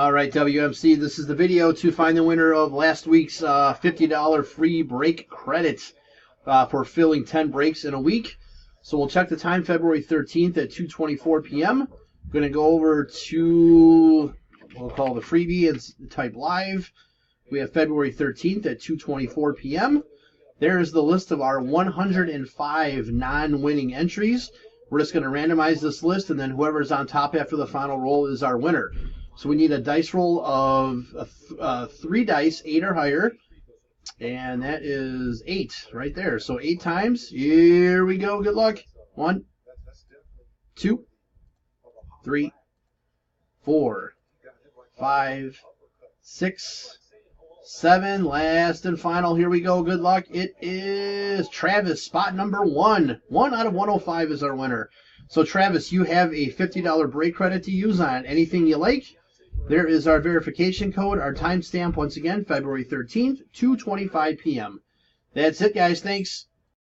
All right, WMC, this is the video to find the winner of last week's $50 free break credit for filling 10 breaks in a week. So we'll check the time, February 13th at 2:24 p.m. Going to go over to, we'll call the freebie and type live. We have February 13th at 2:24 p.m. There's the list of our 105 non-winning entries. We're just going to randomize this list, and then whoever's on top after the final roll is our winner. So we need a dice roll of 3 dice, 8 or higher, and that is 8 right there. So 8 times. Here we go. Good luck. 1, 2, 3, 4, 5, 6, 7. Last and final. Here we go. Good luck. It is Travis, spot number 1. 1 out of 105 is our winner. So Travis, you have a $50 break credit to use on anything you like. There is our verification code, our timestamp, once again, February 13th, 2:25 p.m. That's it, guys. Thanks.